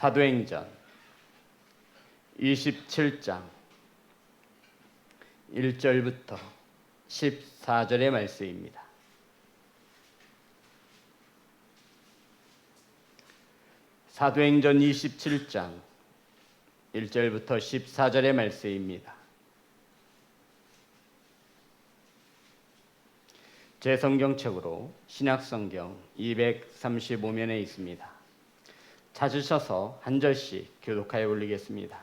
사도행전 27장 1절부터 14절의 말씀입니다. 사도행전 27장 1절부터 14절의 말씀입니다. 제 성경책으로 신약성경 235면에 있습니다. 찾으셔서 한 절씩 교독하여 올리겠습니다.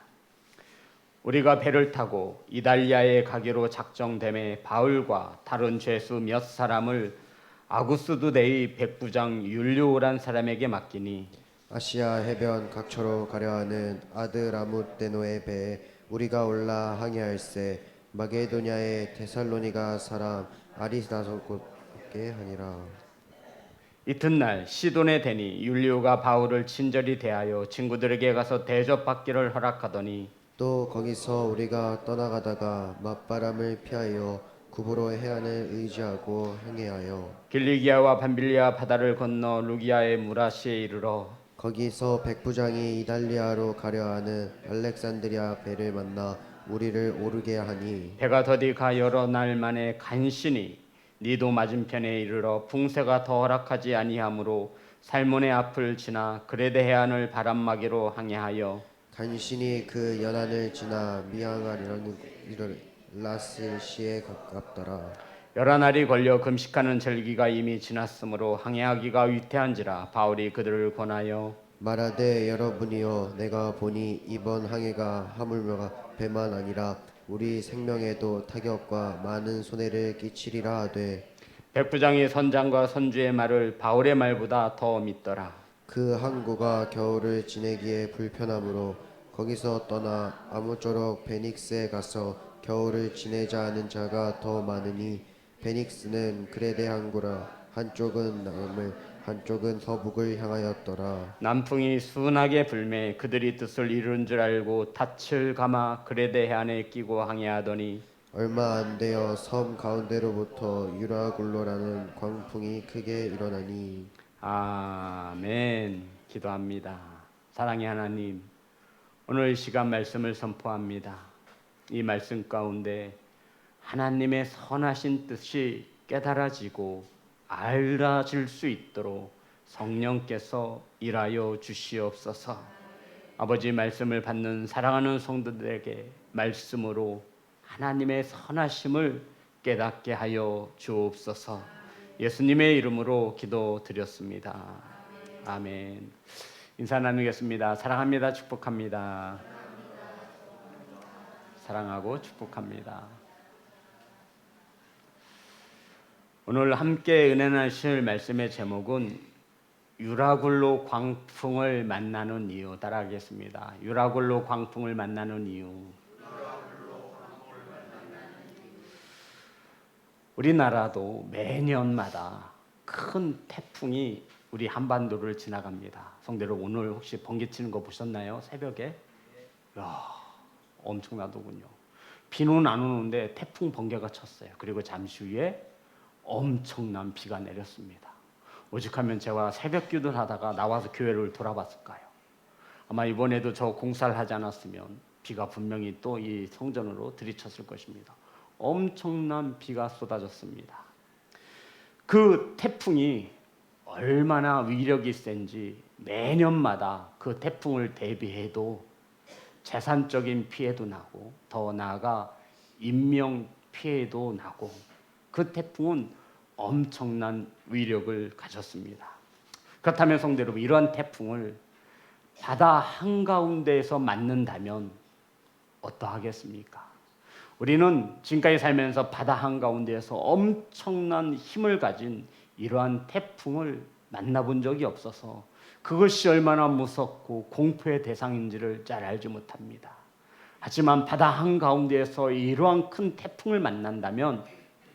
우리가 배를 타고 이달리아에 가기로 작정됨에 바울과 다른 죄수 몇 사람을 아구스도 대의 백부장 율리오란 사람에게 맡기니 아시아 해변 각처로 가려 하는 아드라무떼노의 배에 우리가 올라 항해할세 마게도냐의 데살로니가 사람 아리스다고께 하니라. 이튿날 시돈에 대니 율리오가 바울을 친절히 대하여 친구들에게 가서 대접받기를 허락하더니 또 거기서 우리가 떠나가다가 맞바람을 피하여 구브로 해안을 의지하고 항해하여 길리기아와 밤빌리아 바다를 건너 루기아의 무라시에 이르러 거기서 백부장이 이달리아로 가려 하는 알렉산드리아 배를 만나 우리를 오르게 하니 배가 더디 가 여러 날 만에 간신히 니도 맞은편에 이르러 풍세가 더 허락하지 아니하므로 살몬의 앞을 지나 그레데 해안을 바람막이로 항해하여 간신히 그 연안을 지나 미항아리라는 라스시에 가깝더라. 여러 날이 걸려 금식하는 절기가 이미 지났으므로 항해하기가 위태한지라 바울이 그들을 권하여 말하되 여러분이여 내가 보니 이번 항해가 하물며 배만 아니라 우리 생명에도 타격과 많은 손해를 끼치리라 하되 백부장이 선장과 선주의 말을 바울의 말보다 더 믿더라. 그 항구가 겨울을 지내기에 불편하므로 거기서 떠나 아무쪼록 베닉스에 가서 겨울을 지내자 하는 자가 더 많으니 베닉스는 그레데 항구라. 한쪽은 남을 한쪽은 서북을 향하였더라. 남풍이 순하게 불매 그들이 뜻을 이룬 줄 알고 닻을 감아 그레데 해안에 끼고 항해하더니 얼마 안 되어 섬 가운데로부터 유라굴로라는 광풍이 크게 일어나니 아멘. 기도합니다. 사랑의 하나님, 오늘 시간 말씀을 선포합니다. 이 말씀 가운데 하나님의 선하신 뜻이 깨달아지고 알아질 수 있도록 성령께서 일하여 주시옵소서. 아버지 말씀을 받는 사랑하는 성도들에게 말씀으로 하나님의 선하심을 깨닫게 하여 주옵소서. 예수님의 이름으로 기도드렸습니다. 아멘. 인사 나누겠습니다. 사랑합니다. 축복합니다. 사랑하고 축복합니다. 오늘 함께 은혜 나실 말씀의 제목은 유라굴로 광풍을 만나는 이유 따라하겠습니다. 유라굴로 광풍을 만나는 이유. 우리나라도 매년마다 큰 태풍이 우리 한반도를 지나갑니다. 성대로 오늘 혹시 번개 치는 거 보셨나요? 새벽에? 이야, 엄청나더군요. 비는 안 오는데 태풍 번개가 쳤어요. 그리고 잠시 후에 엄청난 비가 내렸습니다. 오직하면 제가 새벽 기도를 하다가 나와서 교회를 돌아봤을까요? 아마 이번에도 저 공사를 하지 않았으면 비가 분명히 또 이 성전으로 들이쳤을 것입니다. 엄청난 비가 쏟아졌습니다. 그 태풍이 얼마나 위력이 센지 매년마다 그 태풍을 대비해도 재산적인 피해도 나고 더 나아가 인명 피해도 나고 그 태풍은 엄청난 위력을 가졌습니다. 그렇다면 성도 여러분, 이러한 태풍을 바다 한가운데에서 맞는다면 어떠하겠습니까? 우리는 지금까지 살면서 바다 한가운데에서 엄청난 힘을 가진 이러한 태풍을 만나본 적이 없어서 그것이 얼마나 무섭고 공포의 대상인지를 잘 알지 못합니다. 하지만 바다 한가운데에서 이러한 큰 태풍을 만난다면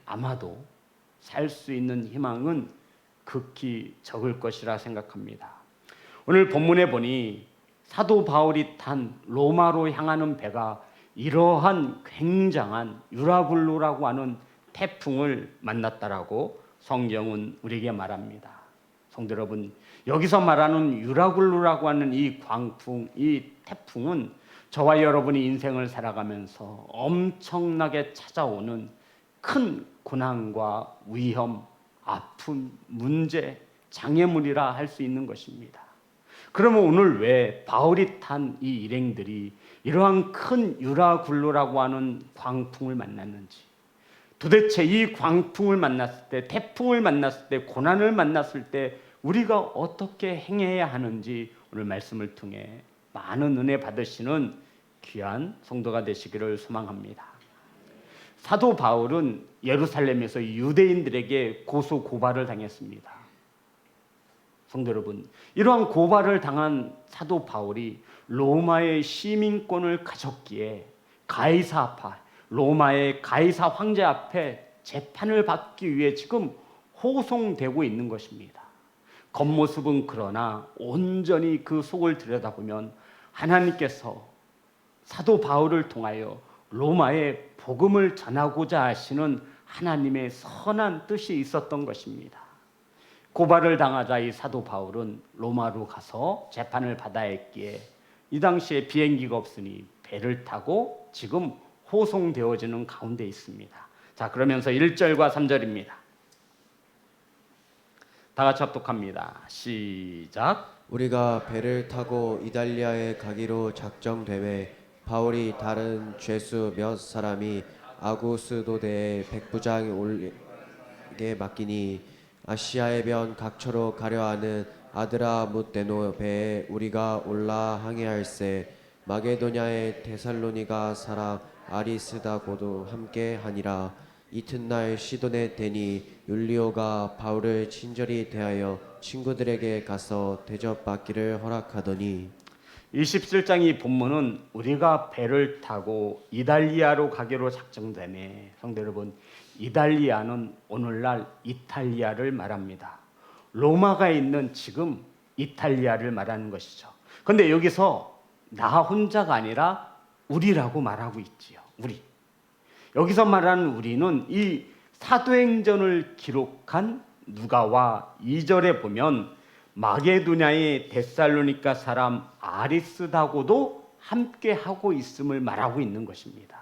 아마도 살 수 있는 희망은 극히 적을 것이라 생각합니다. 오늘 본문에 보니 사도 바울이 탄 로마로 향하는 배가 이러한 굉장한 유라굴로라고 하는 태풍을 만났다라고 성경은 우리에게 말합니다. 성도 여러분, 여기서 말하는 유라굴루라고 하는 이 광풍, 이 태풍은 저와 여러분이 인생을 살아가면서 엄청나게 찾아오는 큰 고난과 위험, 아픔, 문제, 장애물이라 할 수 있는 것입니다. 그러면 오늘 왜 바울이 탄 이 일행들이 이러한 큰 유라굴루라고 하는 광풍을 만났는지, 도대체 이 광풍을 만났을 때, 태풍을 만났을 때, 고난을 만났을 때 우리가 어떻게 행해야 하는지 오늘 말씀을 통해 많은 은혜 받으시는 귀한 성도가 되시기를 소망합니다. 사도 바울은 예루살렘에서 유대인들에게 고소 고발을 당했습니다. 성도 여러분, 이러한 고발을 당한 사도 바울이 로마의 시민권을 가졌기에 가이사 앞에, 로마의 가이사 황제 앞에 재판을 받기 위해 지금 호송되고 있는 것입니다. 겉모습은 그러나 온전히 그 속을 들여다보면 하나님께서 사도 바울을 통하여 로마에 복음을 전하고자 하시는 하나님의 선한 뜻이 있었던 것입니다. 고발을 당하자 이 사도 바울은 로마로 가서 재판을 받아야 했기에 이 당시에 비행기가 없으니 배를 타고 지금 호송되어지는 가운데 있습니다. 자, 그러면서 1절과 3절입니다. 다 같이 합독합니다. 시작. 우리가 배를 타고 이달리아에 가기로 작정되매 바울이 다른 죄수 몇 사람이 아구스도대의 백부장이 올게 맡기니 아시아의 변 각처로 가려 하는 아드라무떼노 배에 우리가 올라 항해할세. 마게도냐의 데살로니가 사람 아리스다고도 함께 하니라. 이튿날 시돈에 대니 율리오가 바울을 친절히 대하여 친구들에게 가서 대접받기를 허락하더니 27장 이 본문은 우리가 배를 타고 이달리아로 가기로 작정되네. 성도 여러분, 이달리아는 오늘날 이탈리아를 말합니다. 로마가 있는 지금 이탈리아를 말하는 것이죠. 그런데 여기서 나 혼자가 아니라 우리라고 말하고 있지요. 우리. 여기서 말하는 우리는 이 사도행전을 기록한 누가와 2절에 보면 마게도냐의 데살로니가 사람 아리스다고도 함께 하고 있음을 말하고 있는 것입니다.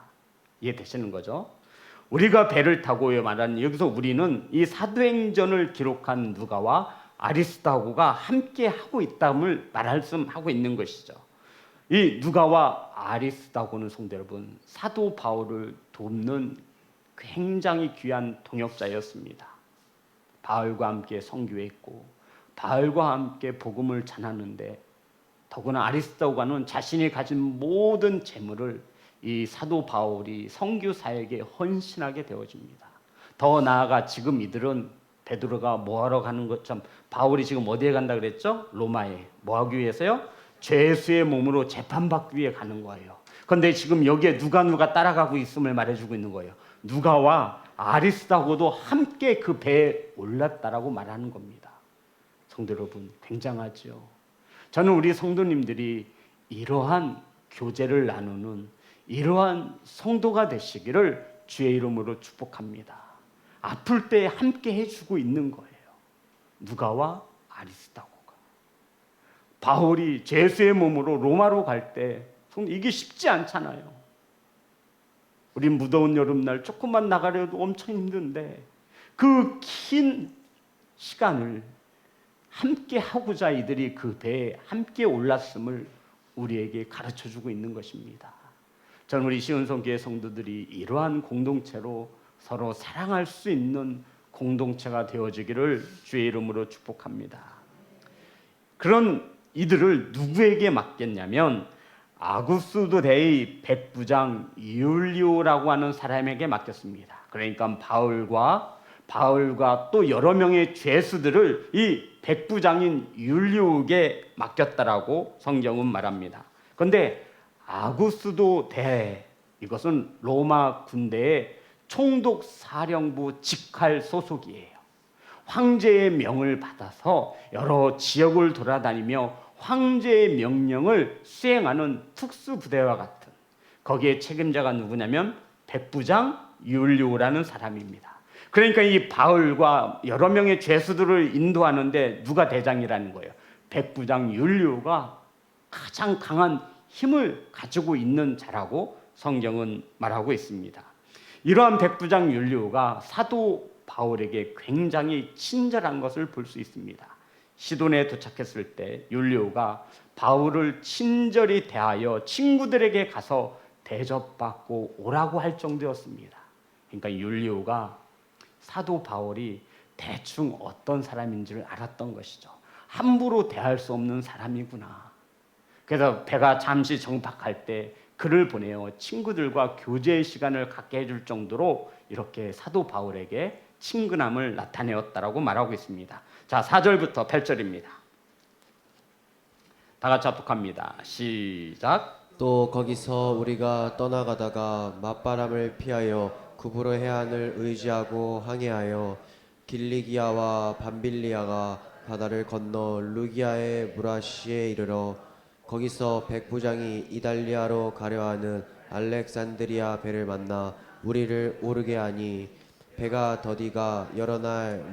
이해되시는 거죠? 우리가 배를 타고 말하는 여기서 우리는 이 사도행전을 기록한 누가와 아리스다고가 함께 하고 있다음을 말씀하고 있는 것이죠. 이 누가와 아리스다고는 성도 여러분, 사도 바울을 돕는 굉장히 귀한 동역자였습니다. 바울과 함께 선교했고 바울과 함께 복음을 전하는데 더구나 아리스다고는 자신이 가진 모든 재물을 이 사도 바울이 선교 사역에 헌신하게 되어집니다. 더 나아가 지금 이들은 베드로가 뭐하러 가는 것처럼 바울이 지금 어디에 간다 그랬죠? 로마에. 뭐하기 위해서요? 죄수의 몸으로 재판받기 위해 가는 거예요. 그런데 지금 여기에 누가 따라가고 있음을 말해주고 있는 거예요. 누가와 아리스다고도 함께 그 배에 올랐다라고 말하는 겁니다. 성도 여러분, 굉장하죠. 저는 우리 성도님들이 이러한 교제를 나누는 이러한 성도가 되시기를 주의 이름으로 축복합니다. 아플 때 함께 해주고 있는 거예요. 누가와 아리스다고가. 바울이 죄수의 몸으로 로마로 갈 때 이게 쉽지 않잖아요. 우리 무더운 여름날 조금만 나가려도 엄청 힘든데 그 긴 시간을 함께 하고자 이들이 그 배에 함께 올랐음을 우리에게 가르쳐주고 있는 것입니다. 저는 우리 시온성교회 성도들이 이러한 공동체로 서로 사랑할 수 있는 공동체가 되어지기를 주의 이름으로 축복합니다. 그런 이들을 누구에게 맡겼냐면 아구스도 대의 백부장 율리오라고 하는 사람에게 맡겼습니다. 그러니까 바울과 또 여러 명의 죄수들을 이 백부장인 율리오에게 맡겼다라고 성경은 말합니다. 그런데 아구스도 대 이것은 로마 군대의 총독 사령부 직할 소속이에요. 황제의 명을 받아서 여러 지역을 돌아다니며 황제의 명령을 수행하는 특수부대와 같은 거기에 책임자가 누구냐면 백부장 율리오라는 사람입니다. 그러니까 이 바울과 여러 명의 죄수들을 인도하는데 누가 대장이라는 거예요? 백부장 율리오가 가장 강한 힘을 가지고 있는 자라고 성경은 말하고 있습니다. 이러한 백부장 율리오가 사도 바울에게 굉장히 친절한 것을 볼 수 있습니다. 시돈에 도착했을 때 율리오가 바울을 친절히 대하여 친구들에게 가서 대접받고 오라고 할 정도였습니다. 그러니까 율리오가 사도 바울이 대충 어떤 사람인 줄 알았던 것이죠. 함부로 대할 수 없는 사람이구나. 그래서 배가 잠시 정박할 때 그를 보내어 친구들과 교제의 시간을 갖게 해줄 정도로 이렇게 사도 바울에게 친근함을 나타내었다라고 말하고 있습니다. 자, 4절부터 8절입니다. 다 같이 합독합니다. 시작. 또 거기서 우리가 떠나가다가 맞바람을 피하여 구브로 해안을 의지하고 항해하여 길리기아와 밤빌리아가 바다를 건너 루기아의 무라시에 이르러 거기서 백부장이 이달리아로 가려하는 알렉산드리아 배를 만나 우리를 오르게 하니 배가 더디가 여러 날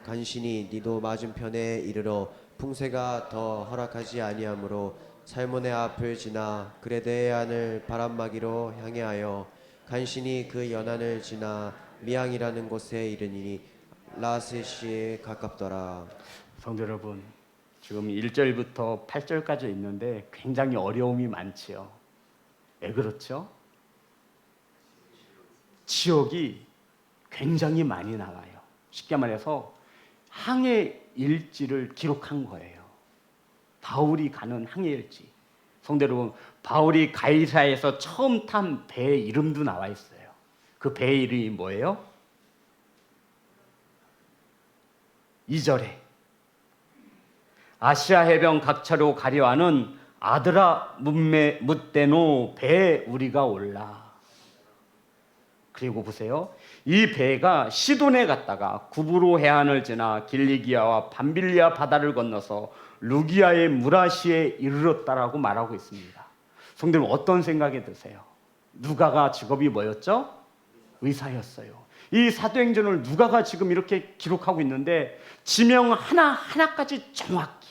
간신히 니도 맞은편에 이르러 풍세가 더 허락하지 아니하므로 살몬의 앞을 지나 그레데 해안을 바람막이로 향해하여 간신히 그 연안을 지나 미앙이라는 곳에 이르니 라세시에 가깝더라. 성도 여러분, 지금 1절부터 8절까지 있는데 굉장히 어려움이 많지요. 왜 그렇죠? 지역이 굉장히 많이 나와요. 쉽게 말해서 항해 일지를 기록한 거예요. 바울이 가는 항해 일지. 성도 여러분, 바울이 가이사에서 처음 탄 배의 이름도 나와 있어요. 그 배의 이름이 뭐예요? 2절에 아시아 해변 각처로 가려하는 아드라 뭇데노 배에 우리가 올라. 그리고 보세요. 이 배가 시돈에 갔다가 구브로 해안을 지나 길리기아와 밤빌리아 바다를 건너서 루기아의 무라시에 이르렀다라고 말하고 있습니다. 성도님, 어떤 생각이 드세요? 누가가 직업이 뭐였죠? 의사였어요. 이 사도행전을 누가가 지금 이렇게 기록하고 있는데 지명 하나하나까지 정확히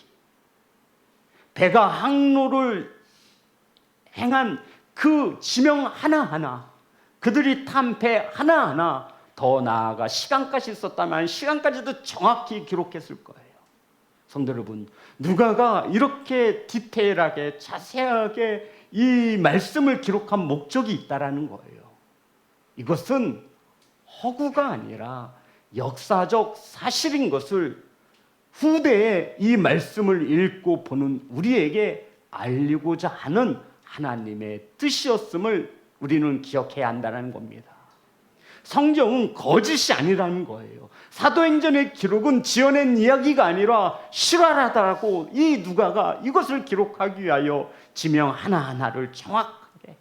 배가 항로를 행한 그 지명 하나하나, 그들이 탄 배 하나하나, 더 나아가 시간까지 있었다면 시간까지도 정확히 기록했을 거예요. 성도 여러분, 누가가 이렇게 디테일하게 자세하게 이 말씀을 기록한 목적이 있다라는 거예요. 이것은 허구가 아니라 역사적 사실인 것을 후대에 이 말씀을 읽고 보는 우리에게 알리고자 하는 하나님의 뜻이었음을 우리는 기억해야 한다는 겁니다. 성경은 거짓이 아니라는 거예요. 사도행전의 기록은 지어낸 이야기가 아니라 실화라고 이 누가가 이것을 기록하기 위하여 지명 하나하나를 정확하게,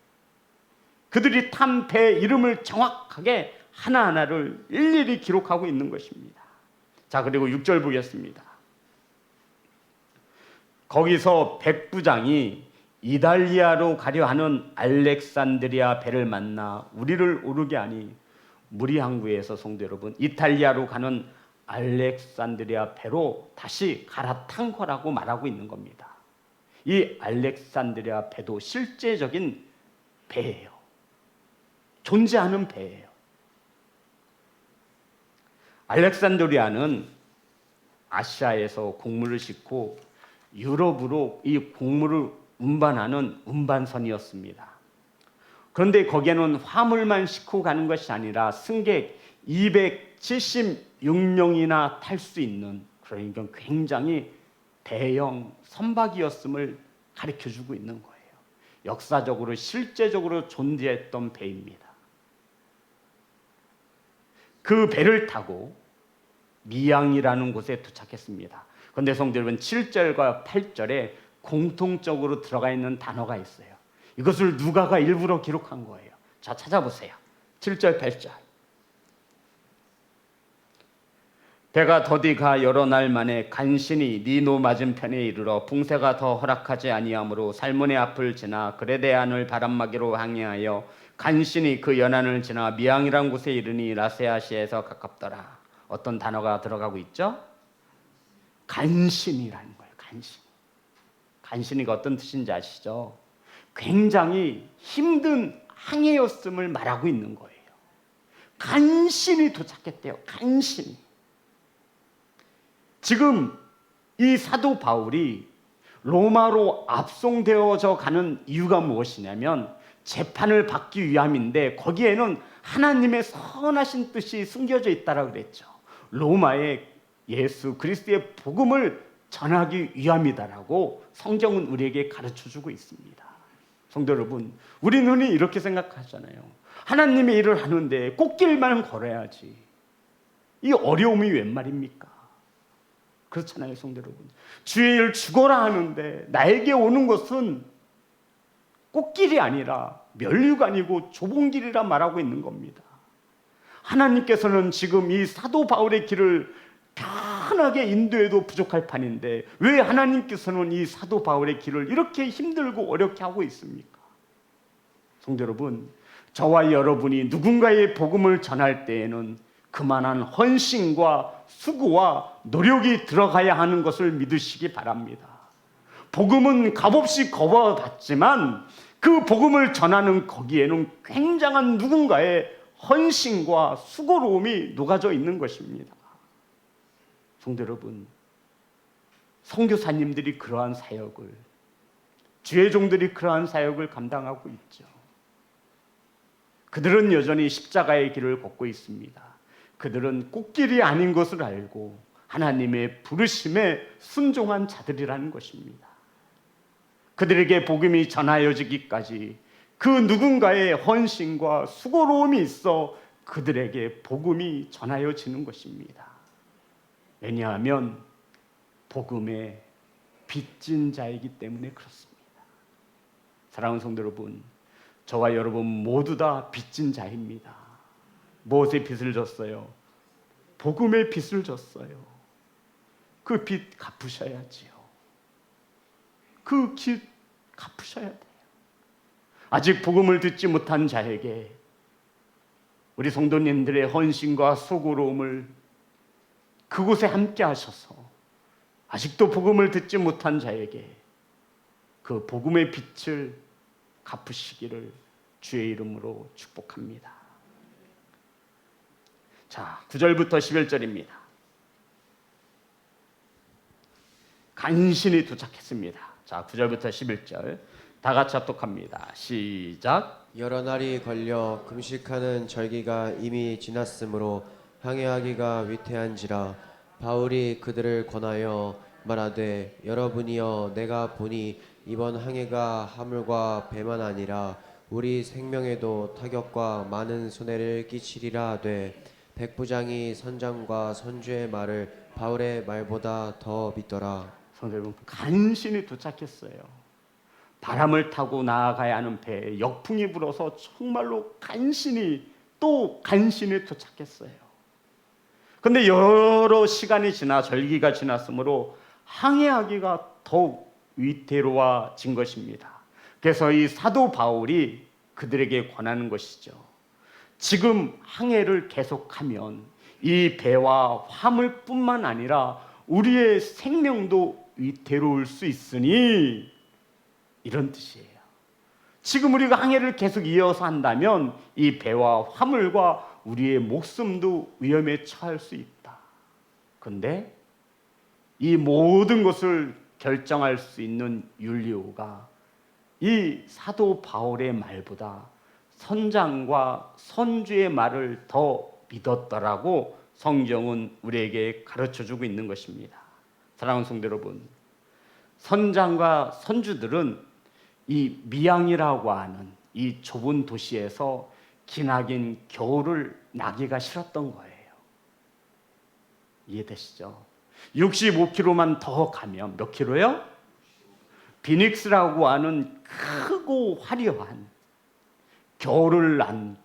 그들이 탄 배 이름을 정확하게 하나하나를 일일이 기록하고 있는 것입니다. 자, 그리고 6절 보겠습니다. 거기서 백부장이 이달리아로 가려 하는 알렉산드리아 배를 만나 우리를 오르게 하니, 무리 항구에서 성도 여러분, 이탈리아로 가는 알렉산드리아 배로 다시 갈아탄 거라고 말하고 있는 겁니다. 이 알렉산드리아 배도 실제적인 배예요. 존재하는 배예요. 알렉산드리아는 아시아에서 곡물을 싣고 유럽으로 이 곡물을 운반하는 운반선이었습니다. 그런데 거기에는 화물만 싣고 가는 것이 아니라 승객 276명이나 탈 수 있는, 그러니까 굉장히 대형 선박이었음을 가르쳐주고 있는 거예요. 역사적으로 실제적으로 존재했던 배입니다. 그 배를 타고 미양이라는 곳에 도착했습니다. 그런데 성도 여러분, 7절과 8절에 공통적으로 들어가 있는 단어가 있어요. 이것을 누가가 일부러 기록한 거예요. 자, 찾아보세요. 7절, 8절. 배가 더디가 여러 날 만에 간신히 니노 맞은편에 이르러 풍세가 더 허락하지 아니하므로 살몬의 앞을 지나 그레데 안을 바람막이로 항해하여 간신히 그 연안을 지나 미앙이란 곳에 이르니 라세아시에서 가깝더라. 어떤 단어가 들어가고 있죠? 간신이라는 거예요. 간신이가 어떤 뜻인지 아시죠? 굉장히 힘든 항해였음을 말하고 있는 거예요. 간신히 도착했대요. 간신히. 지금 이 사도 바울이 로마로 압송되어져 가는 이유가 무엇이냐면 재판을 받기 위함인데 거기에는 하나님의 선하신 뜻이 숨겨져 있다라고 그랬죠. 로마에 예수 그리스도의 복음을 전하기 위함이다라고 성경은 우리에게 가르쳐주고 있습니다. 성도 여러분, 우리는 이렇게 생각하잖아요. 하나님의 일을 하는데 꽃길만 걸어야지. 이 어려움이 웬 말입니까? 그렇잖아요, 성도 여러분. 주의 일 죽어라 하는데 나에게 오는 것은 꽃길이 아니라 면류관이고 좁은 길이라 말하고 있는 겁니다. 하나님께서는 지금 이 사도 바울의 길을 편하게 인도해도 부족할 판인데 왜 하나님께서는 이 사도 바울의 길을 이렇게 힘들고 어렵게 하고 있습니까? 성도 여러분, 저와 여러분이 누군가의 복음을 전할 때에는 그만한 헌신과 수고와 노력이 들어가야 하는 것을 믿으시기 바랍니다. 복음은 값없이 거부받지만 그 복음을 전하는 거기에는 굉장한 누군가의 헌신과 수고로움이 녹아져 있는 것입니다. 성도 여러분, 선교사님들이 그러한 사역을, 주의 종들이 그러한 사역을 감당하고 있죠. 그들은 여전히 십자가의 길을 걷고 있습니다. 그들은 꽃길이 아닌 것을 알고 하나님의 부르심에 순종한 자들이라는 것입니다. 그들에게 복음이 전하여지기까지 그 누군가의 헌신과 수고로움이 있어 그들에게 복음이 전하여지는 것입니다. 왜냐하면 복음의 빚진 자이기 때문에 그렇습니다. 사랑하는 성도 여러분, 저와 여러분 모두 다 빚진 자입니다. 무엇의 빚을 졌어요? 복음의 빚을 졌어요. 그 빚 갚으셔야지요. 그 빚 갚으셔야 돼요. 아직 복음을 듣지 못한 자에게 우리 성도님들의 헌신과 수고로움을 그곳에 함께 하셔서 아직도 복음을 듣지 못한 자에게 그 복음의 빛을 갚으시기를 주의 이름으로 축복합니다. 자, 9절부터 11절입니다. 간신히 도착했습니다. 자, 9절부터 11절 다 같이 합독합니다. 시작. 여러 날이 걸려 금식하는 절기가 이미 지났으므로 항해하기가 위태한지라 바울이 그들을 권하여 말하되 여러분이여 내가 보니 이번 항해가 하물과 배만 아니라 우리 생명에도 타격과 많은 손해를 끼치리라 하되 백부장이 선장과 선주의 말을 바울의 말보다 더 믿더라. 성도 여러분, 간신히 도착했어요. 바람을 타고 나아가야 하는 배에 역풍이 불어서 정말로 간신히 또 간신히 도착했어요. 근데 여러 시간이 지나 절기가 지났으므로 항해하기가 더욱 위태로워진 것입니다. 그래서 이 사도 바울이 그들에게 권하는 것이죠. 지금 항해를 계속하면 이 배와 화물뿐만 아니라 우리의 생명도 위태로울 수 있으니 이런 뜻이에요. 지금 우리가 항해를 계속 이어서 한다면 이 배와 화물과 우리의 목숨도 위험에 처할 수 있다. 그런데 이 모든 것을 결정할 수 있는 율리오가 이 사도 바울의 말보다 선장과 선주의 말을 더 믿었더라고 성경은 우리에게 가르쳐주고 있는 것입니다. 사랑하는 성도 여러분, 선장과 선주들은 이 미양이라고 하는 이 좁은 도시에서 기나긴 겨울을 나기가 싫었던 거예요. 이해되시죠? 65km만 더 가면 몇 킬로요? 비닉스라고 하는 크고 화려한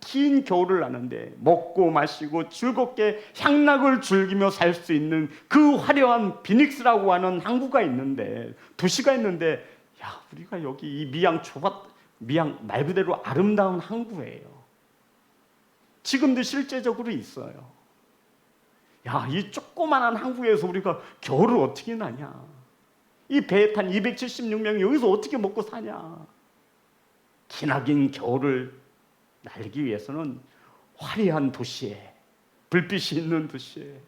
긴 겨울을 나는데 먹고 마시고 즐겁게 향락을 즐기며 살 수 있는 그 화려한 비닉스라고 하는 항구가 있는데, 도시가 있는데, 야, 우리가 여기 이 미양 미양 말 그대로 아름다운 항구예요. 지금도 실제적으로 있어요. 야, 이 조그만한 항구에서 우리가 겨울을 어떻게 나냐? 이 배에 탄 276명이 여기서 어떻게 먹고 사냐? 기나긴 겨울을 날기 위해서는 화려한 도시에, 불빛이 있는 도시에,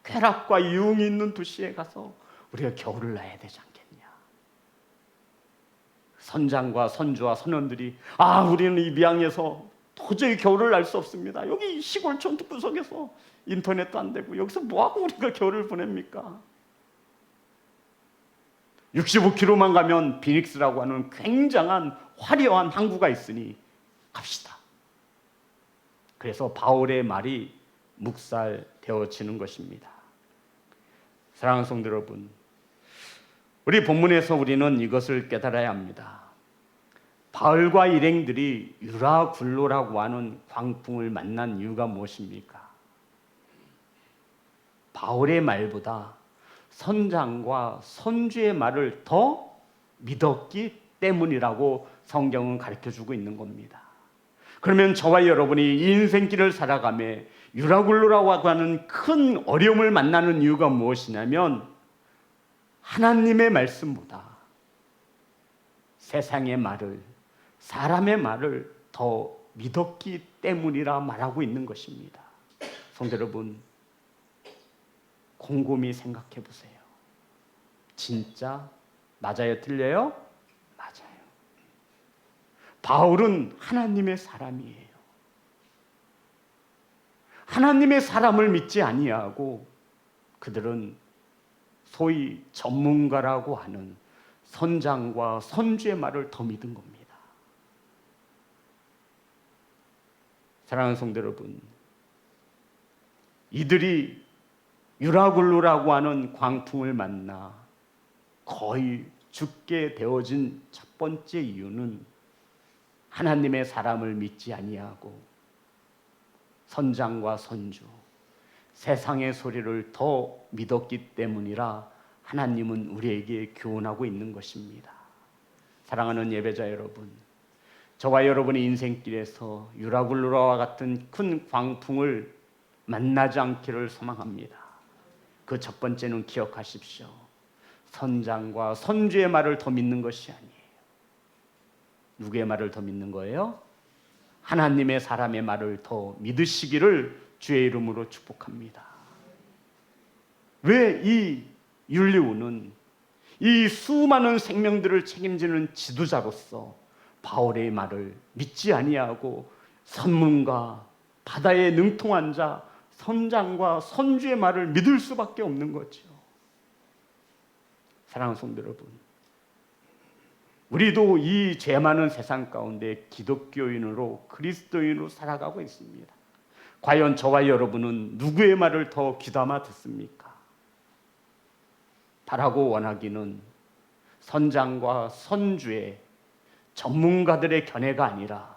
쾌락과 유흥이 있는 도시에 가서 우리가 겨울을 나야 되지 않겠냐? 선장과 선주와 선원들이 우리는 이 미양에서 도저히 겨울을 날 수 없습니다. 여기 시골촌 구석에서 인터넷도 안 되고 여기서 뭐하고 우리가 겨울을 보냅니까? 65km만 가면 비닉스라고 하는 굉장한 화려한 항구가 있으니 갑시다. 그래서 바울의 말이 묵살되어지는 것입니다. 사랑하는 성도 여러분, 우리 본문에서 우리는 이것을 깨달아야 합니다. 바울과 일행들이 유라굴로라고 하는 광풍을 만난 이유가 무엇입니까? 바울의 말보다 선장과 선주의 말을 더 믿었기 때문이라고 성경은 가르쳐주고 있는 겁니다. 그러면 저와 여러분이 인생길을 살아가며 유라굴로라고 하는 큰 어려움을 만나는 이유가 무엇이냐면 하나님의 말씀보다 세상의 말을, 사람의 말을 더 믿었기 때문이라 말하고 있는 것입니다. 성도 여러분, 곰곰이 생각해 보세요. 진짜 맞아요? 틀려요? 맞아요. 바울은 하나님의 사람이에요. 하나님의 사람을 믿지 아니하고 그들은 소위 전문가라고 하는 선장과 선주의 말을 더 믿은 겁니다. 사랑하는 성도 여러분, 이들이 유라굴로라고 하는 광풍을 만나 거의 죽게 되어진 첫 번째 이유는 하나님의 사람을 믿지 아니하고 선장과 선주, 세상의 소리를 더 믿었기 때문이라 하나님은 우리에게 교훈하고 있는 것입니다. 사랑하는 예배자 여러분, 저와 여러분의 인생길에서 유라굴로라와 같은 큰 광풍을 만나지 않기를 소망합니다. 그 첫 번째는 기억하십시오. 선장과 선주의 말을 더 믿는 것이 아니에요. 누구의 말을 더 믿는 거예요? 하나님의 사람의 말을 더 믿으시기를 주의 이름으로 축복합니다. 왜 이 율리오는 이 수많은 생명들을 책임지는 지도자로서 바울의 말을 믿지 아니하고 선문가, 바다에 능통한 자, 선장과 선주의 말을 믿을 수밖에 없는 거죠. 사랑하는 성도 여러분, 우리도 이 죄 많은 세상 가운데 기독교인으로 그리스도인으로 살아가고 있습니다. 과연 저와 여러분은 누구의 말을 더 귀담아 듣습니까? 바라고 원하기는 선장과 선주의 전문가들의 견해가 아니라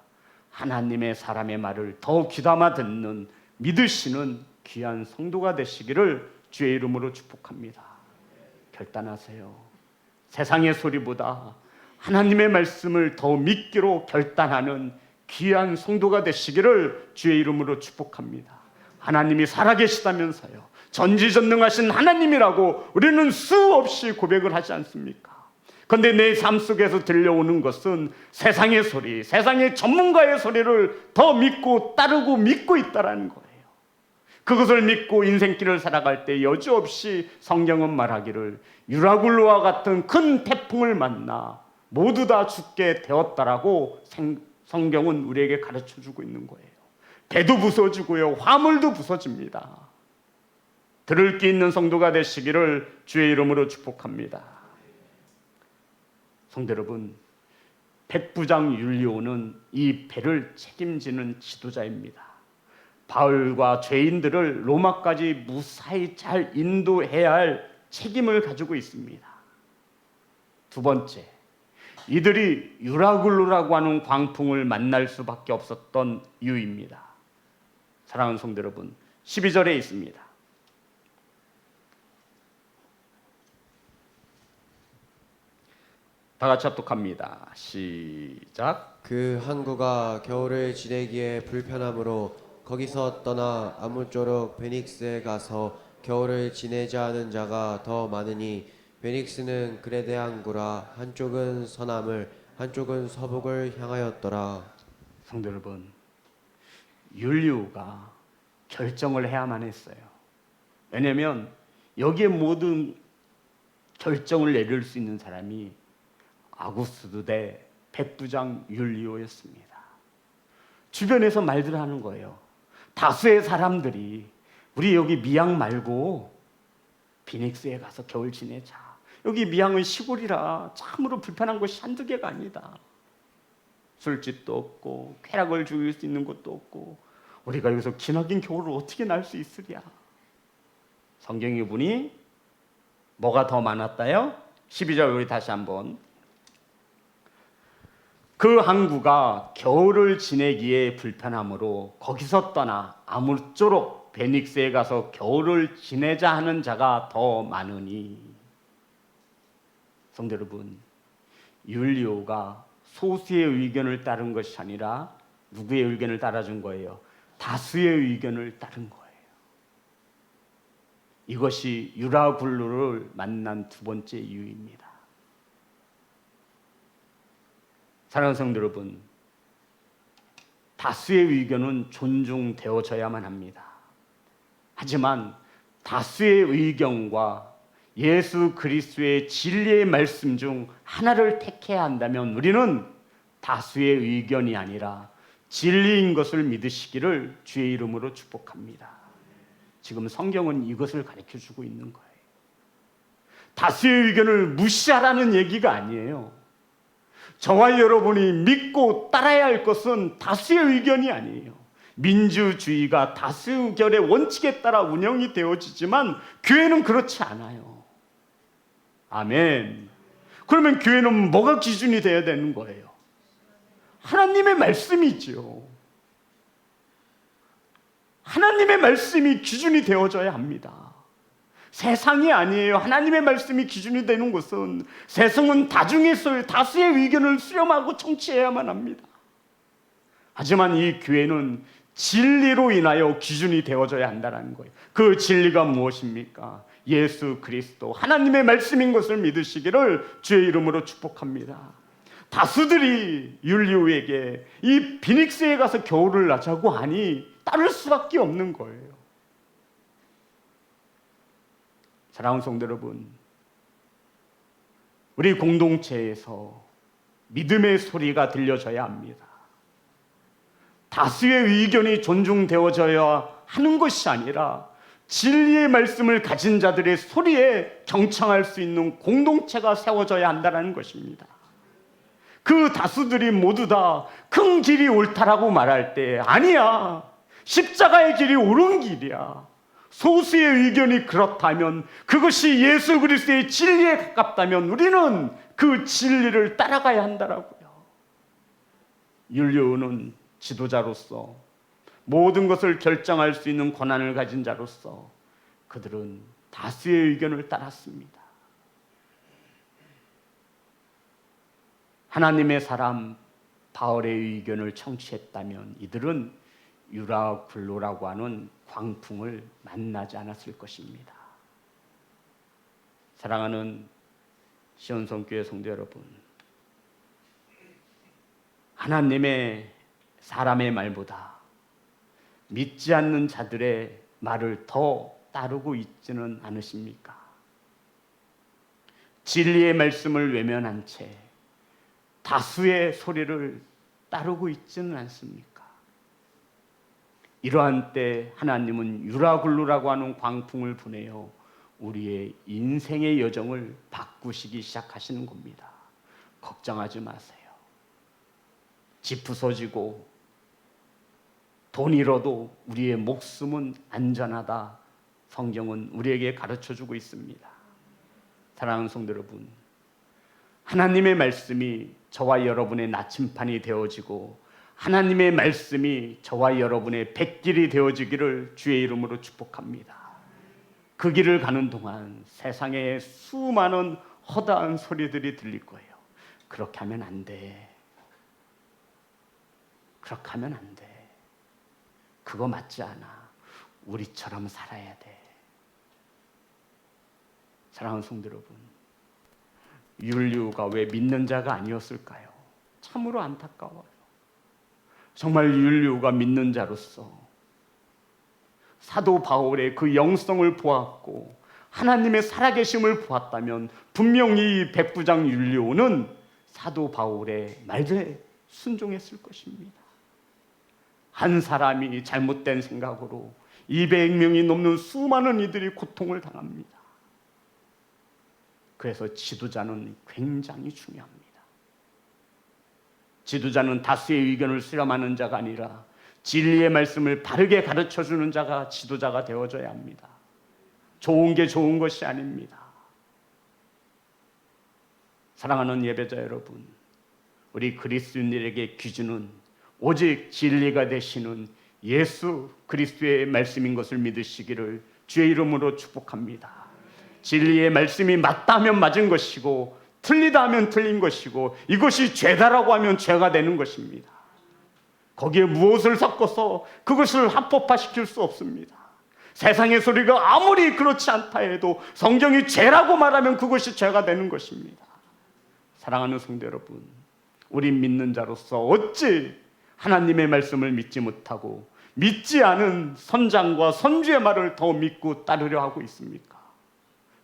하나님의 사람의 말을 더 귀담아 듣는 믿으시는 귀한 성도가 되시기를 주의 이름으로 축복합니다. 결단하세요. 세상의 소리보다 하나님의 말씀을 더 믿기로 결단하는 귀한 성도가 되시기를 주의 이름으로 축복합니다. 하나님이 살아계시다면서요, 전지전능하신 하나님이라고 우리는 수없이 고백을 하지 않습니까? 그런데 내 삶 속에서 들려오는 것은 세상의 소리, 세상의 전문가의 소리를 더 믿고 따르고 믿고 있다는 거예요. 그것을 믿고 인생길을 살아갈 때 여지없이 성경은 말하기를 유라굴로와 같은 큰 태풍을 만나 모두 다 죽게 되었다라고 성경은 우리에게 가르쳐주고 있는 거예요. 배도 부서지고요, 화물도 부서집니다. 들을 게 있는 성도가 되시기를 주의 이름으로 축복합니다. 성도 여러분, 백부장 율리오는 이 배를 책임지는 지도자입니다. 바울과 죄인들을 로마까지 무사히 잘 인도해야 할 책임을 가지고 있습니다. 두 번째, 이들이 유라굴로라고 하는 광풍을 만날 수밖에 없었던 이유입니다. 사랑하는 성도 여러분, 12절에 있습니다. 다 같이 합독합니다. 시작. 그 항구가 겨울을 지내기에 불편하므로 거기서 떠나 아무쪼록 베닉스에 가서 겨울을 지내자 하는 자가 더 많으니 베닉스는 그레데 항구라 한쪽은 서남을 한쪽은 서북을 향하였더라. 성도 여러분, 율리오가 결정을 해야만 했어요. 왜냐하면 여기에 모든 결정을 내릴 수 있는 사람이 아구스도 대 백부장 율리오였습니다. 주변에서 말들 하는 거예요. 다수의 사람들이 우리 여기 미양 말고 비닉스에 가서 겨울 지내자. 여기 미양은 시골이라 참으로 불편한 곳이 한두 개가 아니다. 술집도 없고 쾌락을 즐길 수 있는 곳도 없고 우리가 여기서 기나긴 겨울을 어떻게 날 수 있으랴. 성경에 보니 뭐가 더 많았다요? 12절 우리 다시 한번. 그 항구가 겨울을 지내기에 불편하므로 거기서 떠나 아무쪼록 베닉스에 가서 겨울을 지내자 하는 자가 더 많으니. 성도 여러분, 율리오가 소수의 의견을 따른 것이 아니라 누구의 의견을 따라준 거예요? 다수의 의견을 따른 거예요. 이것이 유라굴루를 만난 두 번째 이유입니다. 사랑하는 성도 여러분, 다수의 의견은 존중되어져야만 합니다. 하지만 다수의 의견과 예수 그리스도의 진리의 말씀 중 하나를 택해야 한다면 우리는 다수의 의견이 아니라 진리인 것을 믿으시기를 주의 이름으로 축복합니다. 지금 성경은 이것을 가르쳐주고 있는 거예요. 다수의 의견을 무시하라는 얘기가 아니에요. 저와 여러분이 믿고 따라야 할 것은 다수의 의견이 아니에요. 민주주의가 다수 의견의 원칙에 따라 운영이 되어지지만 교회는 그렇지 않아요. 아멘. 그러면 교회는 뭐가 기준이 되어야 되는 거예요? 하나님의 말씀이죠. 하나님의 말씀이 기준이 되어져야 합니다. 세상이 아니에요. 하나님의 말씀이 기준이 되는 것은 세상은 다수의 의견을 수렴하고 청취해야만 합니다. 하지만 이 교회는 진리로 인하여 기준이 되어져야 한다는 거예요. 그 진리가 무엇입니까? 예수 그리스도 하나님의 말씀인 것을 믿으시기를 주의 이름으로 축복합니다. 다수들이 율리오에게 이 비닉스에 가서 겨울을 나자고 하니 따를 수밖에 없는 거예요. 사랑하는 성도 여러분, 우리 공동체에서 믿음의 소리가 들려져야 합니다. 다수의 의견이 존중되어져야 하는 것이 아니라 진리의 말씀을 가진 자들의 소리에 경청할 수 있는 공동체가 세워져야 한다는 것입니다. 그 다수들이 모두 다 큰 길이 옳다라고 말할 때 아니야, 십자가의 길이 옳은 길이야. 소수의 의견이 그렇다면, 그것이 예수 그리스도의 진리에 가깝다면 우리는 그 진리를 따라가야 한다라고요. 율리오는 지도자로서 모든 것을 결정할 수 있는 권한을 가진 자로서 그들은 다수의 의견을 따랐습니다. 하나님의 사람 바울의 의견을 청취했다면 이들은 유라굴로라고 하는 광풍을 만나지 않았을 것입니다. 사랑하는 시온성교회 성도 여러분, 하나님의 사람의 말보다 믿지 않는 자들의 말을 더 따르고 있지는 않으십니까? 진리의 말씀을 외면한 채 다수의 소리를 따르고 있지는 않습니까? 이러한 때 하나님은 유라굴루라고 하는 광풍을 보내어 우리의 인생의 여정을 바꾸시기 시작하시는 겁니다. 걱정하지 마세요. 집 부서지고 돈 잃어도 우리의 목숨은 안전하다. 성경은 우리에게 가르쳐주고 있습니다. 사랑하는 성도 여러분, 하나님의 말씀이 저와 여러분의 나침판이 되어지고 하나님의 말씀이 저와 여러분의 백길이 되어지기를 주의 이름으로 축복합니다. 그 길을 가는 동안 세상에 수많은 허다한 소리들이 들릴 거예요. 그렇게 하면 안 돼. 그렇게 하면 안 돼. 그거 맞지 않아. 우리처럼 살아야 돼. 사랑하는 성도 여러분, 율리오가 왜 믿는 자가 아니었을까요? 참으로 안타까워요. 정말 율리오가 믿는 자로서 사도 바울의 그 영성을 보았고 하나님의 살아계심을 보았다면 분명히 백부장 율리오는 사도 바울의 말에 순종했을 것입니다. 한 사람이 잘못된 생각으로 200명이 넘는 수많은 이들이 고통을 당합니다. 그래서 지도자는 굉장히 중요합니다. 지도자는 다수의 의견을 수렴하는 자가 아니라 진리의 말씀을 바르게 가르쳐주는 자가 지도자가 되어줘야 합니다. 좋은 게 좋은 것이 아닙니다. 사랑하는 예배자 여러분, 우리 그리스도인들에게 기준은 오직 진리가 되시는 예수 그리스도의 말씀인 것을 믿으시기를 주의 이름으로 축복합니다. 진리의 말씀이 맞다면 맞은 것이고 틀리다 하면 틀린 것이고 이것이 죄다라고 하면 죄가 되는 것입니다. 거기에 무엇을 섞어서 그것을 합법화시킬 수 없습니다. 세상의 소리가 아무리 그렇지 않다 해도 성경이 죄라고 말하면 그것이 죄가 되는 것입니다. 사랑하는 성도 여러분, 우리 믿는 자로서 어찌 하나님의 말씀을 믿지 못하고 믿지 않은 선장과 선주의 말을 더 믿고 따르려 하고 있습니까?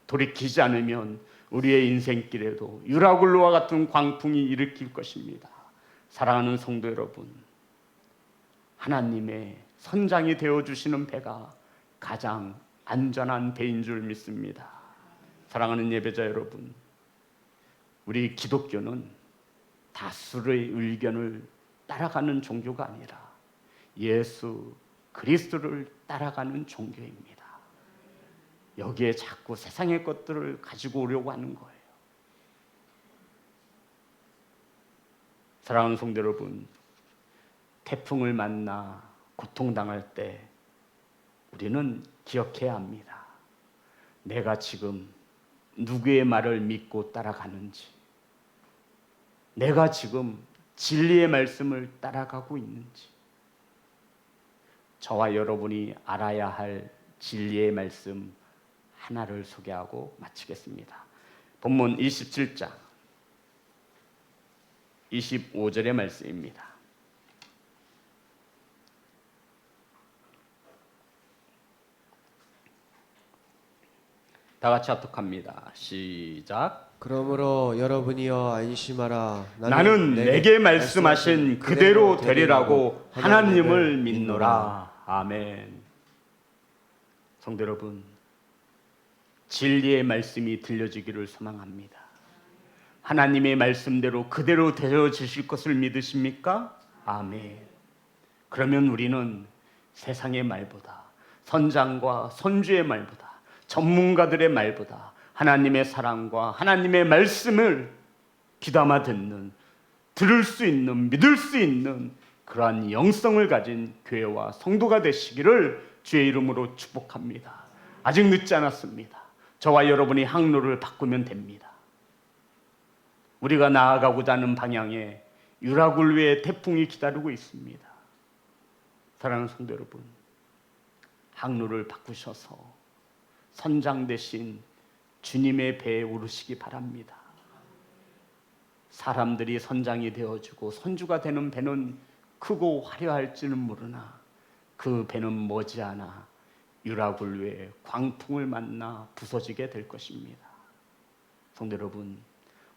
돌이키지 않으면 우리의 인생길에도 유라굴로와 같은 광풍이 일으킬 것입니다. 사랑하는 성도 여러분, 하나님의 선장이 되어주시는 배가 가장 안전한 배인 줄 믿습니다. 사랑하는 예배자 여러분, 우리 기독교는 다수의 의견을 따라가는 종교가 아니라 예수 그리스도를 따라가는 종교입니다. 여기에 자꾸 세상의 것들을 가지고 오려고 하는 거예요. 사랑하는 성도 여러분, 태풍을 만나 고통당할 때 우리는 기억해야 합니다. 내가 지금 누구의 말을 믿고 따라가는지, 내가 지금 진리의 말씀을 따라가고 있는지, 저와 여러분이 알아야 할 진리의 말씀 하나를 소개하고 마치겠습니다. 본문 27장 25절의 말씀입니다. 다 같이 합독합니다. 시작. 그러므로 여러분이여 안심하라. 나는 내게 말씀하신 그대로 되리라고 하나님을 믿노라. 아멘. 성도 여러분, 진리의 말씀이 들려지기를 소망합니다. 하나님의 말씀대로 그대로 되어지실 것을 믿으십니까? 아멘. 그러면 우리는 세상의 말보다, 선장과 선주의 말보다, 전문가들의 말보다 하나님의 사랑과 하나님의 말씀을 귀담아 듣는, 들을 수 있는, 믿을 수 있는 그러한 영성을 가진 교회와 성도가 되시기를 주의 이름으로 축복합니다. 아직 늦지 않았습니다. 저와 여러분이 항로를 바꾸면 됩니다. 우리가 나아가고자 하는 방향에 유라굴루의 태풍이 기다리고 있습니다. 사랑하는 성도 여러분, 항로를 바꾸셔서 선장 대신 주님의 배에 오르시기 바랍니다. 사람들이 선장이 되어주고 선주가 되는 배는 크고 화려할지는 모르나 그 배는 머지않아 유라굴루의 광풍을 만나 부서지게 될 것입니다. 성도 여러분,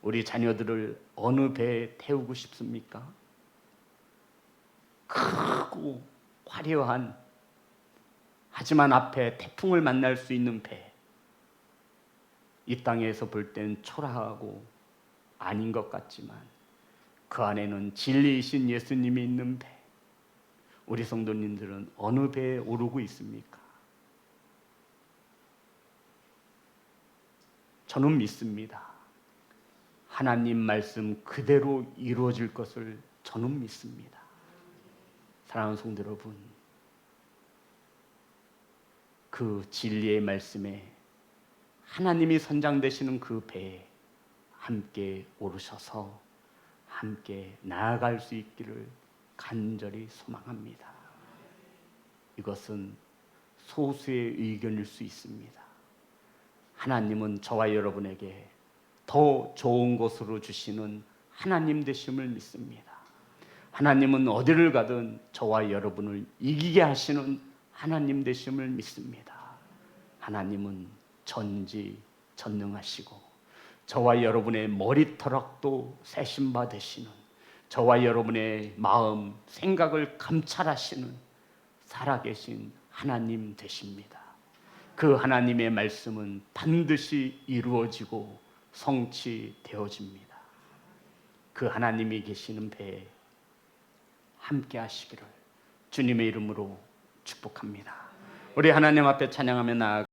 우리 자녀들을 어느 배에 태우고 싶습니까? 크고 화려한, 하지만 앞에 태풍을 만날 수 있는 배, 이 땅에서 볼 땐 초라하고 아닌 것 같지만 그 안에는 진리이신 예수님이 있는 배, 우리 성도님들은 어느 배에 오르고 있습니까? 저는 믿습니다. 하나님 말씀 그대로 이루어질 것을 저는 믿습니다. 사랑하는 성도 여러분, 그 진리의 말씀에 하나님이 선장 되시는 그 배에 함께 오르셔서 함께 나아갈 수 있기를 간절히 소망합니다. 이것은 소수의 의견일 수 있습니다. 하나님은 저와 여러분에게 더 좋은 곳으로 주시는 하나님 되심을 믿습니다. 하나님은 어디를 가든 저와 여러분을 이기게 하시는 하나님 되심을 믿습니다. 하나님은 전지전능하시고 저와 여러분의 머리털락도 세신 바 되시는, 저와 여러분의 마음, 생각을 감찰하시는 살아계신 하나님 되십니다. 그 하나님의 말씀은 반드시 이루어지고 성취되어집니다. 그 하나님이 계시는 배에 함께 하시기를 주님의 이름으로 축복합니다. 우리 하나님 앞에 찬양하며 나아가